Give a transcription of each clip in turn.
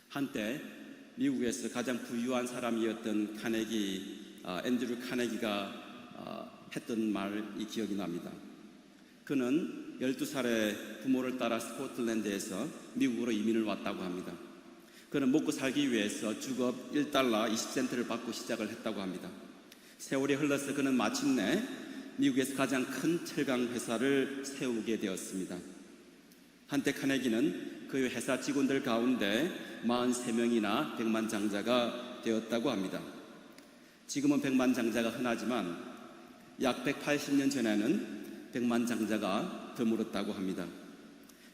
한때 미국에서 가장 부유한 사람이었던 앤드류 카네기가 했던 말이 기억이 납니다. 그는 12살에 부모를 따라 스코틀랜드에서 미국으로 이민을 왔다고 합니다. 그는 먹고 살기 위해서 주급 $1 20센트를 받고 시작을 했다고 합니다. 세월이 흘러서 그는 마침내 미국에서 가장 큰 철강 회사를 세우게 되었습니다. 한때 카네기는 그 회사 직원들 가운데 43명이나 백만장자가 되었다고 합니다. 지금은 백만장자가 흔하지만 약 180년 전에는 백만장자가 드물었다고 합니다.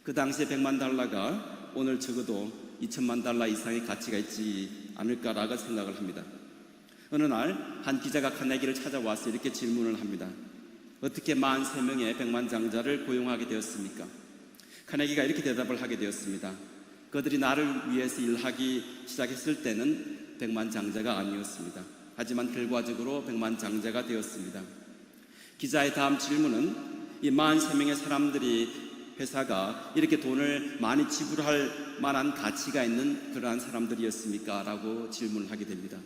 그 당시에 $1,000,000가 오늘 적어도 $20,000,000 이상의 가치가 있지 않을까라고 생각을 합니다. 어느 날 한 기자가 카네기를 찾아와서 이렇게 질문을 합니다. 어떻게 43명의 백만장자를 고용하게 되었습니까? 카네기가 이렇게 대답을 하게 되었습니다. 그들이 나를 위해서 일하기 시작했을 때는 백만장자가 아니었습니다. 하지만 결과적으로 백만장자가 되었습니다. 기자의 다음 질문은 이 43명의 사람들이 회사가 이렇게 돈을 많이 지불할 만한 가치가 있는 그러한 사람들이었습니까? 라고 질문을 하게 됩니다.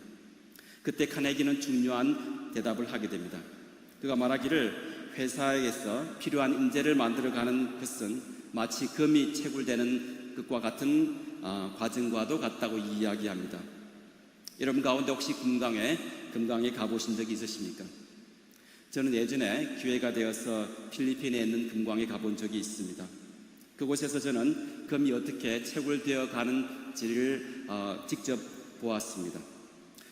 그때 카네기는 중요한 대답을 하게 됩니다. 그가 말하기를 회사에서 필요한 인재를 만들어가는 것은 마치 금이 채굴되는 것과 같은 과정과도 같다고 이야기합니다. 여러분 가운데 혹시 금강에 가보신 적이 있으십니까? 저는 예전에 기회가 되어서 필리핀에 있는 금광에 가본 적이 있습니다. 그곳에서 저는 금이 어떻게 채굴되어 가는지를 직접 보았습니다.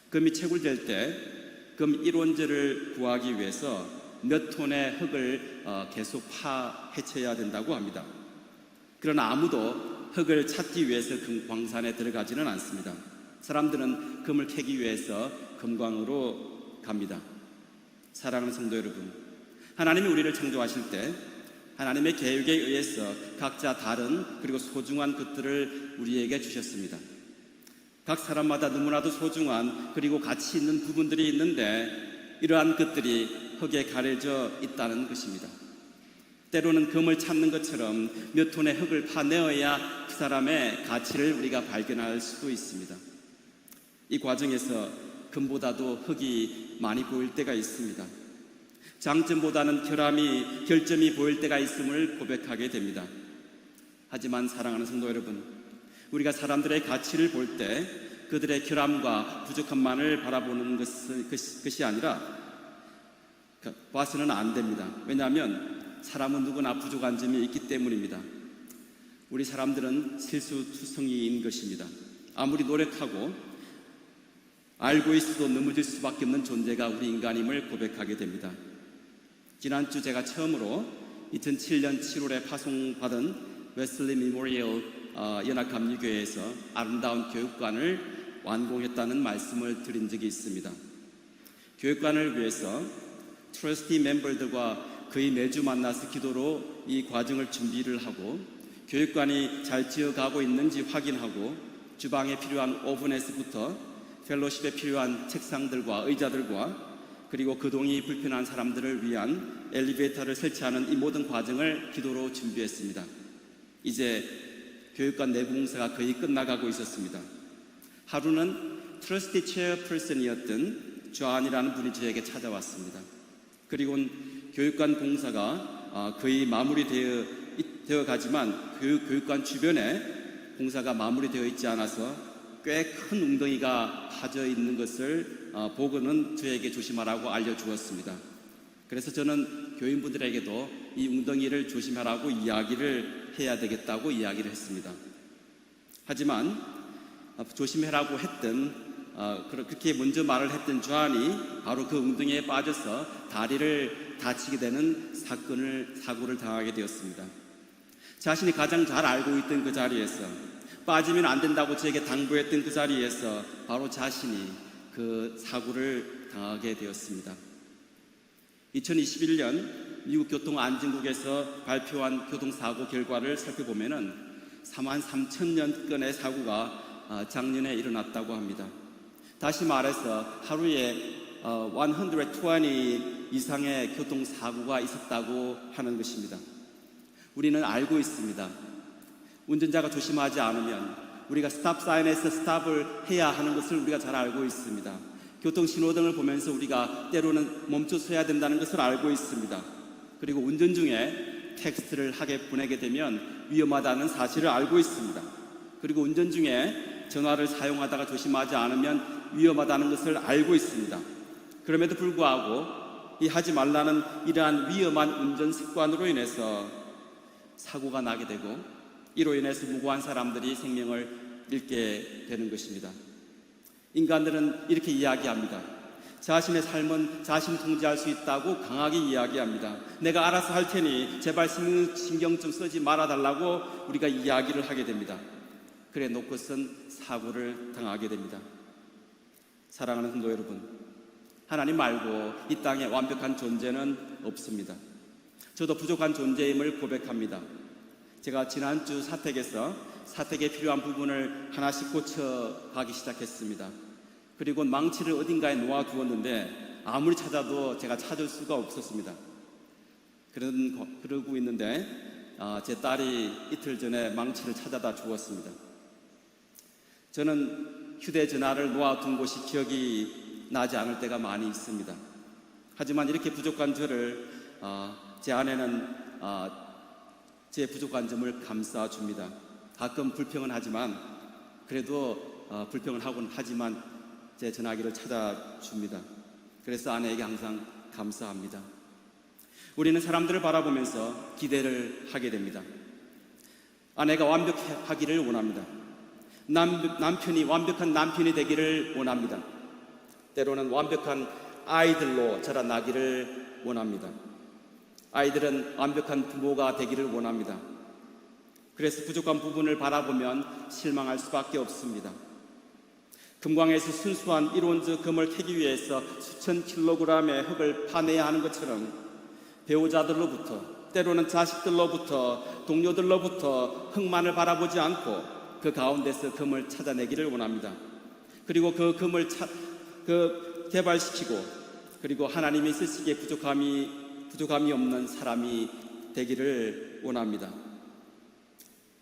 금이 채굴될 때 금 1원재를 구하기 위해서 몇 톤의 흙을 계속 헤쳐야 된다고 합니다. 그러나 아무도 흙을 찾기 위해서 금광산에 들어가지는 않습니다. 사람들은 금을 캐기 위해서 금광으로 갑니다. 사랑하는 성도 여러분, 하나님이 우리를 창조하실 때 하나님의 계획에 의해서 각자 다른 그리고 소중한 것들을 우리에게 주셨습니다. 각 사람마다 너무나도 소중한 그리고 가치 있는 부분들이 있는데 이러한 것들이 흙에 가려져 있다는 것입니다. 때로는 금을 찾는 것처럼 몇 톤의 흙을 파내어야 그 사람의 가치를 우리가 발견할 수도 있습니다. 이 과정에서 금보다도 흙이 많이 보일 때가 있습니다. 장점보다는 결점이 보일 때가 있음을 고백하게 됩니다. 하지만 사랑하는 성도 여러분, 우리가 사람들의 가치를 볼 때 그들의 결함과 부족함만을 바라보는 것이 아니라 봐서는 안 됩니다. 왜냐하면 사람은 누구나 부족한 점이 있기 때문입니다. 우리 사람들은 실수투성이인 것입니다. 아무리 노력하고 알고 있어도 넘어질 수밖에 없는 존재가 우리 인간임을 고백하게 됩니다. 지난주 제가 처음으로 2007년 7월에 파송받은 웨슬리 메모리얼 연합감리교회에서 아름다운 교육관을 완공했다는 말씀을 드린 적이 있습니다. 교육관을 위해서 트러스티 멤버들과 거의 매주 만나서 기도로 이 과정을 준비를 하고 교육관이 잘 지어가고 있는지 확인하고 주방에 필요한 오븐에서부터 펠로십에 필요한 책상들과 의자들과 그리고 거동이 불편한 사람들을 위한 엘리베이터를 설치하는 이 모든 과정을 기도로 준비했습니다. 이제 교육관 내부 공사가 거의 끝나가고 있었습니다. 하루는 트러스티 체어퍼슨이었던 존이라는 분이 저에게 찾아왔습니다. 그리고는 교육관 공사가 거의 마무리되어 가지만 교육관 주변에 공사가 마무리되어 있지 않아서 꽤 큰 웅덩이가 파져 있는 것을 보고는 저에게 조심하라고 알려주었습니다. 그래서 저는 교인분들에게도 이 웅덩이를 조심하라고 이야기를 해야 되겠다고 이야기를 했습니다. 하지만 조심하라고 했던 그렇게 먼저 말을 했던 존이 바로 그 웅덩이에 빠져서 다리를 다치게 되는 사고를 당하게 되었습니다. 자신이 가장 잘 알고 있던 그 자리에서 빠지면 안 된다고 저에게 당부했던 그 자리에서 바로 자신이 그 사고를 당하게 되었습니다. 2021년 미국 교통안전국에서 발표한 교통사고 결과를 살펴보면 43,000여 건의 사고가 작년에 일어났다고 합니다. 다시 말해서 하루에 120 이상의 교통사고가 있었다고 하는 것입니다. 우리는 알고 있습니다. 운전자가 조심하지 않으면 우리가 스탑 사인에서 스탑을 해야 하는 것을 우리가 잘 알고 있습니다. 교통 신호등을 보면서 우리가 때로는 멈춰서야 된다는 것을 알고 있습니다. 그리고 운전 중에 텍스트를 하게 보내게 되면 위험하다는 사실을 알고 있습니다. 그리고 운전 중에 전화를 사용하다가 조심하지 않으면 위험하다는 것을 알고 있습니다. 그럼에도 불구하고 이 하지 말라는 이러한 위험한 운전 습관으로 인해서 사고가 나게 되고 이로 인해서 무고한 사람들이 생명을 잃게 되는 것입니다. 인간들은 이렇게 이야기합니다. 자신의 삶은 자신이 통제할 수 있다고 강하게 이야기합니다. 내가 알아서 할 테니 제발 신경 좀 쓰지 말아달라고 우리가 이야기를 하게 됩니다. 그래 놓고선 사고를 당하게 됩니다. 사랑하는 성도 여러분, 하나님 말고 이 땅에 완벽한 존재는 없습니다. 저도 부족한 존재임을 고백합니다. 제가 지난주 사택에서 사택에 필요한 부분을 하나씩 고쳐가기 시작했습니다. 그리고 망치를 어딘가에 놓아두었는데 아무리 찾아도 제가 찾을 수가 없었습니다. 그러고 있는데 제 딸이 이틀 전에 망치를 찾아다 주었습니다. 저는 휴대전화를 놓아둔 곳이 기억이 나지 않을 때가 많이 있습니다. 하지만 이렇게 부족한 저를 제 아내는 제 부족한 점을 감싸줍니다. 가끔 불평은 하지만 그래도 불평을 하곤 하지만 제 전화기를 찾아줍니다. 그래서 아내에게 항상 감사합니다. 우리는 사람들을 바라보면서 기대를 하게 됩니다. 아내가 완벽하기를 원합니다. 남편이 완벽한 남편이 되기를 원합니다. 때로는 완벽한 아이들로 자라나기를 원합니다. 아이들은 완벽한 부모가 되기를 원합니다. 그래서 부족한 부분을 바라보면 실망할 수밖에 없습니다. 금광에서 순수한 1온즈 금을 캐기 위해서 수천 킬로그램의 흙을 파내야 하는 것처럼 배우자들로부터 때로는 자식들로부터 동료들로부터 흙만을 바라보지 않고 그 가운데서 금을 찾아내기를 원합니다. 그리고 그 금을 개발시키고 그리고 하나님이 쓰시기에 부족함이 없는 사람이 되기를 원합니다.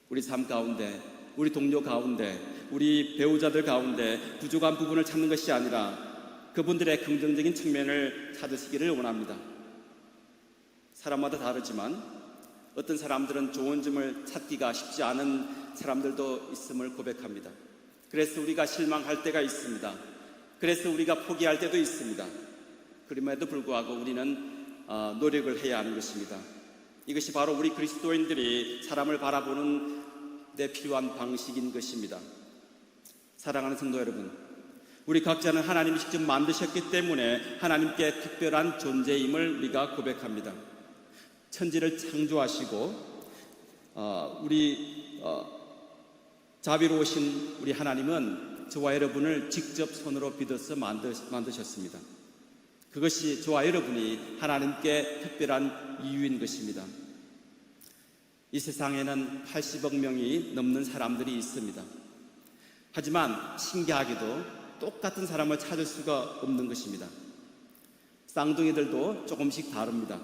우리 삶 가운데, 우리 동료 가운데, 우리 배우자들 가운데 부족한 부분을 찾는 것이 아니라 그분들의 긍정적인 측면을 찾으시기를 원합니다. 사람마다 다르지만 어떤 사람들은 좋은 점을 찾기가 쉽지 않은 사람들도 있음을 고백합니다. 그래서 우리가 실망할 때가 있습니다. 그래서 우리가 포기할 때도 있습니다. 그럼에도 불구하고 우리는 노력을 해야 하는 것입니다. 이것이 바로 우리 그리스도인들이 사람을 바라보는 데 필요한 방식인 것입니다. 사랑하는 성도 여러분, 우리 각자는 하나님이 직접 만드셨기 때문에 하나님께 특별한 존재임을 우리가 고백합니다. 천지를 창조하시고 자비로우신 우리 하나님은 저와 여러분을 직접 손으로 빚어서 만드셨습니다. 그것이 저와 여러분이 하나님께 특별한 이유인 것입니다. 이 세상에는 80억 명이 넘는 사람들이 있습니다. 하지만 신기하게도 똑같은 사람을 찾을 수가 없는 것입니다. 쌍둥이들도 조금씩 다릅니다.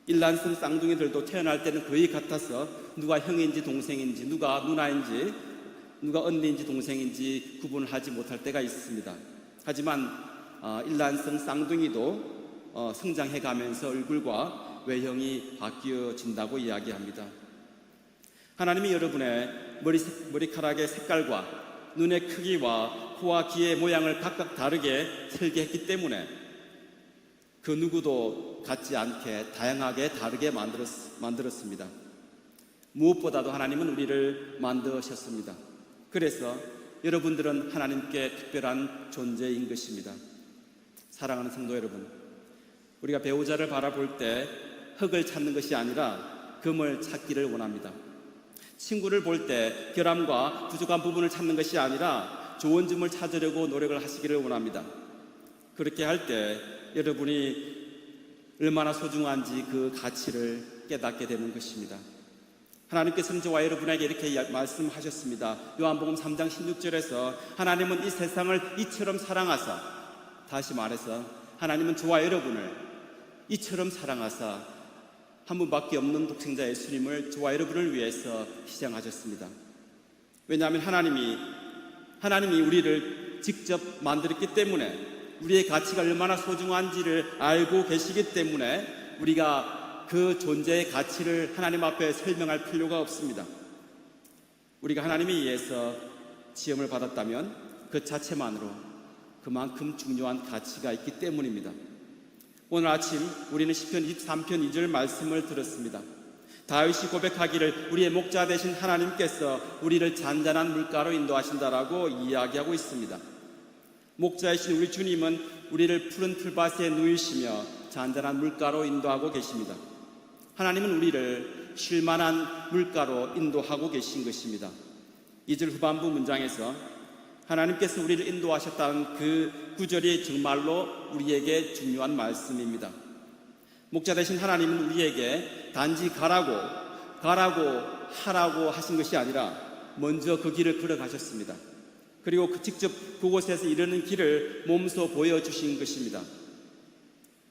일란성 쌍둥이들도 태어날 때는 거의 같아서 누가 형인지 동생인지 누가 누나인지 누가 언니인지 동생인지 구분을 하지 못할 때가 있습니다. 하지만 일란성 쌍둥이도 성장해 가면서 얼굴과 외형이 바뀌어진다고 이야기합니다. 하나님이 여러분의 머리카락의 색깔과 눈의 크기와 코와 귀의 모양을 각각 다르게 설계했기 때문에 그 누구도 같지 않게 다양하게 다르게 만들었습니다. 무엇보다도 하나님은 우리를 만드셨습니다. 그래서 여러분들은 하나님께 특별한 존재인 것입니다. 사랑하는 성도 여러분, 우리가 배우자를 바라볼 때 흙을 찾는 것이 아니라 금을 찾기를 원합니다. 친구를 볼 때 결함과 부족한 부분을 찾는 것이 아니라 좋은 점을 찾으려고 노력을 하시기를 원합니다. 그렇게 할 때 여러분이 얼마나 소중한지 그 가치를 깨닫게 되는 것입니다. 하나님께서는 저와 여러분에게 이렇게 말씀하셨습니다. 요한복음 3장 16절에서 하나님은 이 세상을 이처럼 사랑하사, 다시 말해서 하나님은 저와 여러분을 이처럼 사랑하사 한 분밖에 없는 독생자 예수님을 저와 여러분을 위해서 희생하셨습니다. 왜냐하면 하나님이 우리를 직접 만들었기 때문에, 우리의 가치가 얼마나 소중한지를 알고 계시기 때문에 우리가 그 존재의 가치를 하나님 앞에 설명할 필요가 없습니다. 우리가 하나님에 의해서 지음을 받았다면 그 자체만으로 그만큼 중요한 가치가 있기 때문입니다. 오늘 아침 우리는 시편 23편 2절 말씀을 들었습니다. 다윗이 고백하기를 우리의 목자 되신 하나님께서 우리를 잔잔한 물가로 인도하신다라고 이야기하고 있습니다. 목자이신 우리 주님은 우리를 푸른 풀밭에 누이시며 잔잔한 물가로 인도하고 계십니다. 하나님은 우리를 쉴만한 물가로 인도하고 계신 것입니다. 2절 후반부 문장에서 하나님께서 우리를 인도하셨다는 그 구절이 정말로 우리에게 중요한 말씀입니다. 목자 되신 하나님은 우리에게 단지 가라고 하라고 하신 것이 아니라 먼저 그 길을 걸어가셨습니다. 그리고 직접 그곳에서 이르는 길을 몸소 보여주신 것입니다.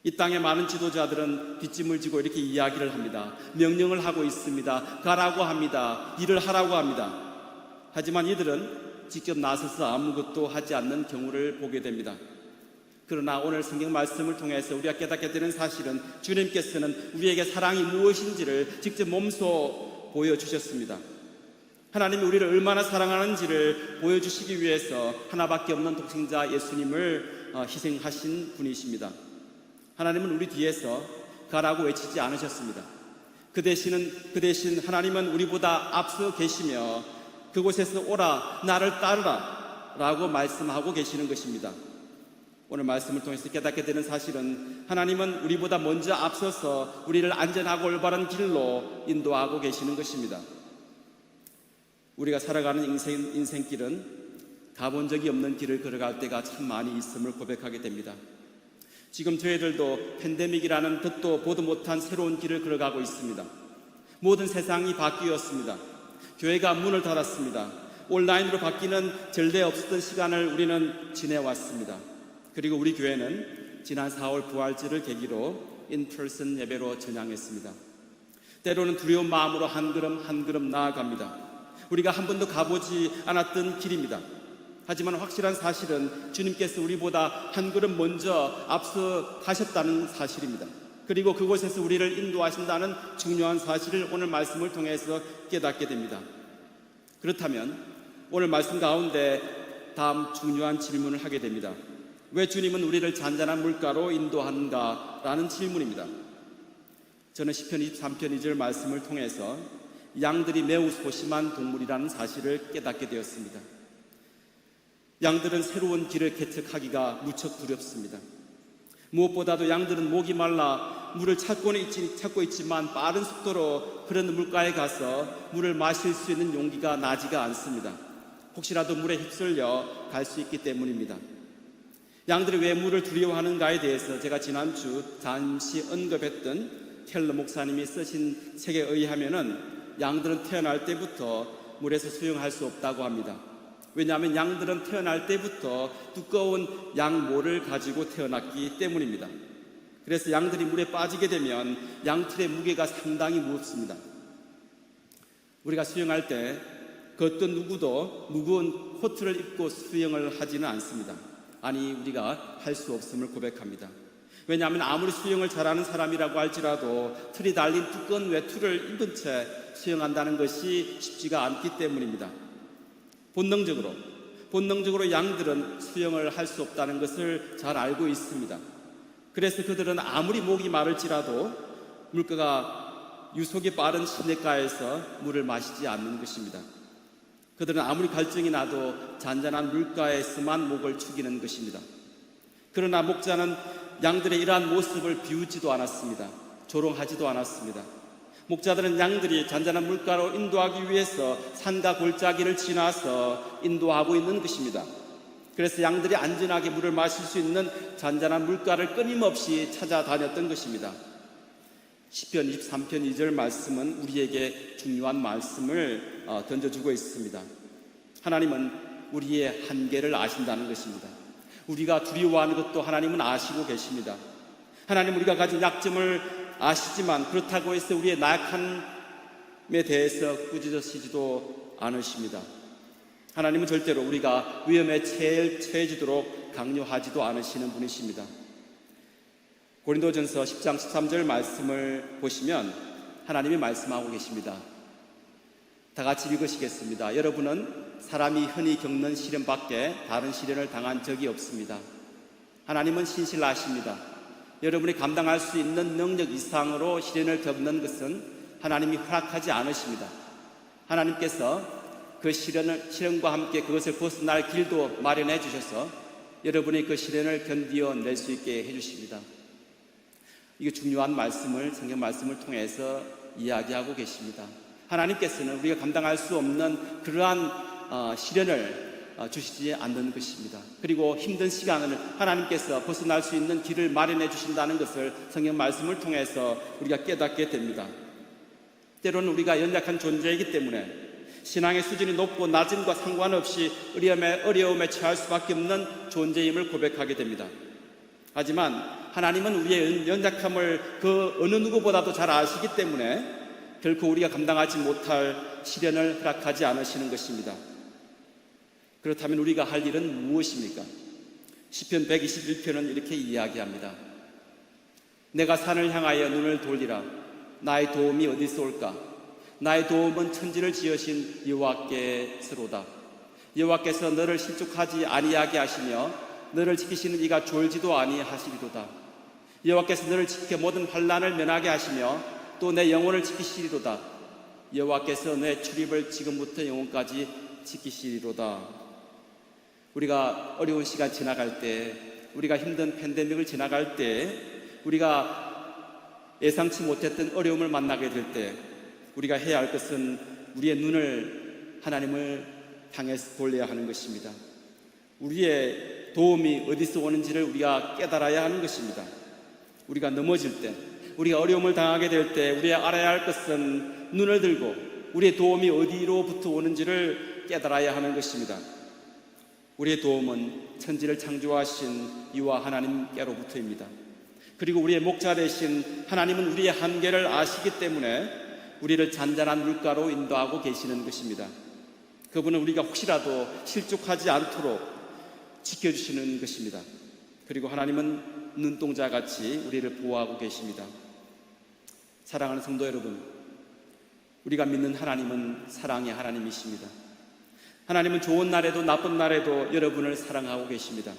이 땅의 많은 지도자들은 뒷짐을 지고 이렇게 이야기를 합니다. 명령을 하고 있습니다. 가라고 합니다. 일을 하라고 합니다. 하지만 이들은 직접 나서서 아무것도 하지 않는 경우를 보게 됩니다. 그러나 오늘 성경 말씀을 통해서 우리가 깨닫게 되는 사실은 주님께서는 우리에게 사랑이 무엇인지를 직접 몸소 보여주셨습니다. 하나님이 우리를 얼마나 사랑하는지를 보여주시기 위해서 하나밖에 없는 독생자 예수님을 희생하신 분이십니다. 하나님은 우리 뒤에서 가라고 외치지 않으셨습니다. 그 대신 하나님은 우리보다 앞서 계시며 그곳에서 오라, 나를 따르라 라고 말씀하고 계시는 것입니다. 오늘 말씀을 통해서 깨닫게 되는 사실은 하나님은 우리보다 먼저 앞서서 우리를 안전하고 올바른 길로 인도하고 계시는 것입니다. 우리가 살아가는 인생길은 가본 적이 없는 길을 걸어갈 때가 참 많이 있음을 고백하게 됩니다. 지금 저희들도 팬데믹이라는 듣도 보도 못한 새로운 길을 걸어가고 있습니다. 모든 세상이 바뀌었습니다. 교회가 문을 닫았습니다. 온라인으로 바뀌는 전례 없었던 시간을 우리는 지내왔습니다. 그리고 우리 교회는 지난 4월 부활절을 계기로 인퍼슨 예배로 전향했습니다. 때로는 두려운 마음으로 한 걸음 나아갑니다. 우리가 한 번도 가보지 않았던 길입니다. 하지만 확실한 사실은 주님께서 우리보다 한 걸음 먼저 앞서 가셨다는 사실입니다. 그리고 그곳에서 우리를 인도하신다는 중요한 사실을 오늘 말씀을 통해서 깨닫게 됩니다. 그렇다면 오늘 말씀 가운데 다음 중요한 질문을 하게 됩니다. 왜 주님은 우리를 잔잔한 물가로 인도하는가? 라는 질문입니다. 저는 시편 23편 2절 말씀을 통해서 양들이 매우 소심한 동물이라는 사실을 깨닫게 되었습니다. 양들은 새로운 길을 개척하기가 무척 두렵습니다. 무엇보다도 양들은 목이 말라 물을 찾고 있지만 빠른 속도로 흐르는 물가에 가서 물을 마실 수 있는 용기가 나지가 않습니다. 혹시라도 물에 휩쓸려 갈 수 있기 때문입니다. 양들이 왜 물을 두려워하는가에 대해서 제가 지난주 잠시 언급했던 켈러 목사님이 쓰신 책에 의하면은 양들은 태어날 때부터 물에서 수영할 수 없다고 합니다. 왜냐하면 양들은 태어날 때부터 두꺼운 양모를 가지고 태어났기 때문입니다. 그래서 양들이 물에 빠지게 되면 양틀의 무게가 상당히 무겁습니다. 우리가 수영할 때 그 어떤 누구도 무거운 코트를 입고 수영을 하지는 않습니다. 아니, 우리가 할 수 없음을 고백합니다. 왜냐하면 아무리 수영을 잘하는 사람이라고 할지라도 틀이 달린 두꺼운 외투를 입은 채 수영한다는 것이 쉽지가 않기 때문입니다. 본능적으로 양들은 수영을 할 수 없다는 것을 잘 알고 있습니다. 그래서 그들은 아무리 목이 마를지라도 물가가 유속이 빠른 시냇가에서 물을 마시지 않는 것입니다. 그들은 아무리 갈증이 나도 잔잔한 물가에서만 목을 축이는 것입니다. 그러나 목자는 양들의 이러한 모습을 비웃지도 않았습니다. 조롱하지도 않았습니다. 목자들은 양들이 잔잔한 물가로 인도하기 위해서 산과 골짜기를 지나서 인도하고 있는 것입니다. 그래서 양들이 안전하게 물을 마실 수 있는 잔잔한 물가를 끊임없이 찾아다녔던 것입니다. 시편 23편 2절 말씀은 우리에게 중요한 말씀을 던져주고 있습니다. 하나님은 우리의 한계를 아신다는 것입니다. 우리가 두려워하는 것도 하나님은 아시고 계십니다. 하나님 우리가 가진 약점을 아시지만 그렇다고 해서 우리의 나약함에 대해서 꾸짖으시지도 않으십니다. 하나님은 절대로 우리가 위험에 처해지도록 강요하지도 않으시는 분이십니다. 고린도전서 10장 13절 말씀을 보시면 하나님이 말씀하고 계십니다. 다 같이 읽으시겠습니다. 여러분은 사람이 흔히 겪는 시련 밖에 다른 시련을 당한 적이 없습니다. 하나님은 신실하십니다. 여러분이 감당할 수 있는 능력 이상으로 시련을 겪는 것은 하나님이 허락하지 않으십니다. 하나님께서 그 시련과 함께 그것을 벗어날 길도 마련해 주셔서 여러분이 그 시련을 견디어낼 수 있게 해주십니다. 이게 중요한 말씀을 성경 말씀을 통해서 이야기하고 계십니다. 하나님께서는 우리가 감당할 수 없는 그러한 시련을 주시지 않는 것입니다. 그리고 힘든 시간을 하나님께서 벗어날 수 있는 길을 마련해 주신다는 것을 성경 말씀을 통해서 우리가 깨닫게 됩니다. 때로는 우리가 연약한 존재이기 때문에 신앙의 수준이 높고 낮음과 상관없이 어려움에 처할 수밖에 없는 존재임을 고백하게 됩니다. 하지만 하나님은 우리의 연약함을 그 어느 누구보다도 잘 아시기 때문에 결코 우리가 감당하지 못할 시련을 허락하지 않으시는 것입니다. 그렇다면 우리가 할 일은 무엇입니까? 시편 121편은 이렇게 이야기합니다. 내가 산을 향하여 눈을 돌리라. 나의 도움이 어디서 올까? 나의 도움은 천지를 지으신 여호와께서로다. 여호와께서 너를 실족하지 아니하게 하시며 너를 지키시는 이가 졸지도 아니하시리로다. 여호와께서 너를 지켜 모든 환난을 면하게 하시며 또 내 영혼을 지키시리로다. 여호와께서 내 출입을 지금부터 영혼까지 지키시리로다. 우리가 어려운 시간 지나갈 때, 우리가 힘든 팬데믹을 지나갈 때, 우리가 예상치 못했던 어려움을 만나게 될 때 우리가 해야 할 것은 우리의 눈을 하나님을 향해서 돌려야 하는 것입니다. 우리의 도움이 어디서 오는지를 우리가 깨달아야 하는 것입니다. 우리가 넘어질 때, 우리가 어려움을 당하게 될 때 우리가 알아야 할 것은 눈을 들고 우리의 도움이 어디로부터 오는지를 깨달아야 하는 것입니다. 우리의 도움은 천지를 창조하신 이와 하나님께로부터입니다. 그리고 우리의 목자 되신 하나님은 우리의 한계를 아시기 때문에 우리를 잔잔한 물가로 인도하고 계시는 것입니다. 그분은 우리가 혹시라도 실족하지 않도록 지켜주시는 것입니다. 그리고 하나님은 눈동자같이 우리를 보호하고 계십니다. 사랑하는 성도 여러분, 우리가 믿는 하나님은 사랑의 하나님이십니다. 하나님은 좋은 날에도 나쁜 날에도 여러분을 사랑하고 계십니다.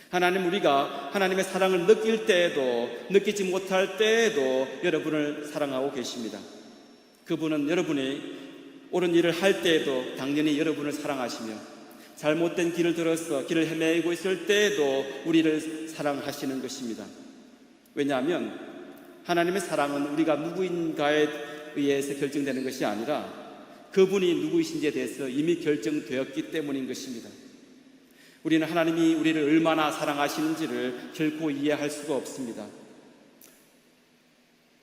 하나님, 우리가 하나님의 사랑을 느낄 때에도 느끼지 못할 때에도 여러분을 사랑하고 계십니다. 그분은 여러분이 옳은 일을 할 때에도 당연히 여러분을 사랑하시며 잘못된 길을 들어서 길을 헤매고 있을 때에도 우리를 사랑하시는 것입니다. 왜냐하면 하나님의 사랑은 우리가 누구인가에 의해서 결정되는 것이 아니라 그분이 누구이신지에 대해서 이미 결정되었기 때문인 것입니다. 우리는 하나님이 우리를 얼마나 사랑하시는지를 결코 이해할 수가 없습니다.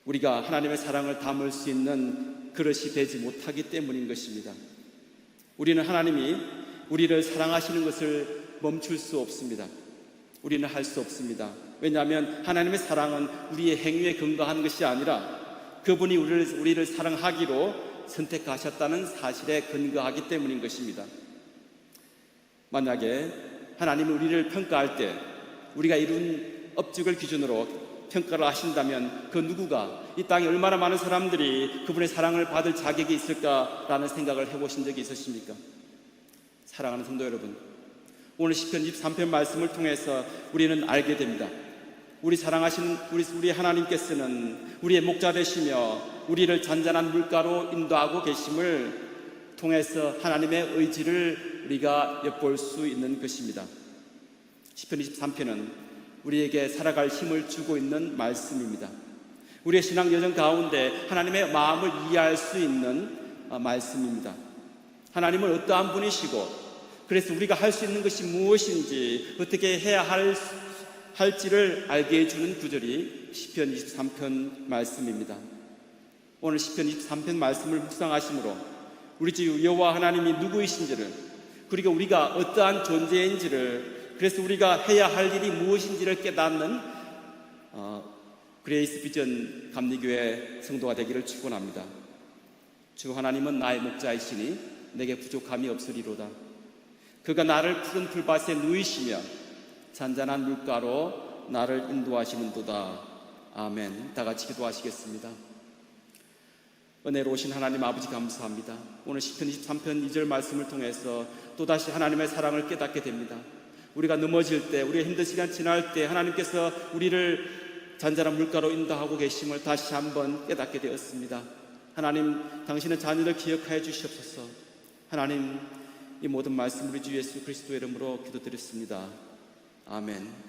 우리가 하나님의 사랑을 담을 수 있는 그릇이 되지 못하기 때문인 것입니다. 우리는 하나님이 우리를 사랑하시는 것을 멈출 수 없습니다. 우리는 할 수 없습니다. 왜냐하면 하나님의 사랑은 우리의 행위에 근거한 것이 아니라 그분이 우리를 사랑하기로 선택하셨다는 사실에 근거하기 때문인 것입니다. 만약에 하나님이 우리를 평가할 때 우리가 이룬 업적을 기준으로 평가를 하신다면 그 누구가 이 땅에 얼마나 많은 사람들이 그분의 사랑을 받을 자격이 있을까라는 생각을 해보신 적이 있으십니까? 사랑하는 성도 여러분, 오늘 시편 23편 말씀을 통해서 우리는 알게 됩니다. 우리 사랑하시는 우리 하나님께서는 우리의 목자 되시며 우리를 잔잔한 물가로 인도하고 계심을 통해서 하나님의 의지를 우리가 엿볼 수 있는 것입니다. 시편 23편은 우리에게 살아갈 힘을 주고 있는 말씀입니다. 우리의 신앙 여정 가운데 하나님의 마음을 이해할 수 있는 말씀입니다. 하나님은 어떠한 분이시고 그래서 우리가 할 수 있는 것이 무엇인지 어떻게 해야 할지를 알게 해주는 구절이 시편 23편 말씀입니다. 오늘 시편 23편 말씀을 묵상하심으로 우리 주 여호와 하나님이 누구이신지를, 그리고 우리가 어떠한 존재인지를, 그래서 우리가 해야 할 일이 무엇인지를 깨닫는 그레이스 비전 감리교회 성도가 되기를 축원합니다. 주 하나님은 나의 목자이시니 내게 부족함이 없으리로다. 그가 나를 푸른 풀밭에 누이시며 잔잔한 물가로 나를 인도하시는도다. 아멘. 다 같이 기도하시겠습니다. 은혜로우신 하나님 아버지 감사합니다. 오늘 시편 23편 2절 말씀을 통해서 또다시 하나님의 사랑을 깨닫게 됩니다. 우리가 넘어질 때, 우리의 힘든 시간 지날 때 하나님께서 우리를 잔잔한 물가로 인도하고 계심을 다시 한번 깨닫게 되었습니다. 하나님, 당신의 자녀를 기억하여 주시옵소서. 하나님, 이 모든 말씀 우리 주 예수 그리스도의 이름으로 기도드렸습니다. 아멘.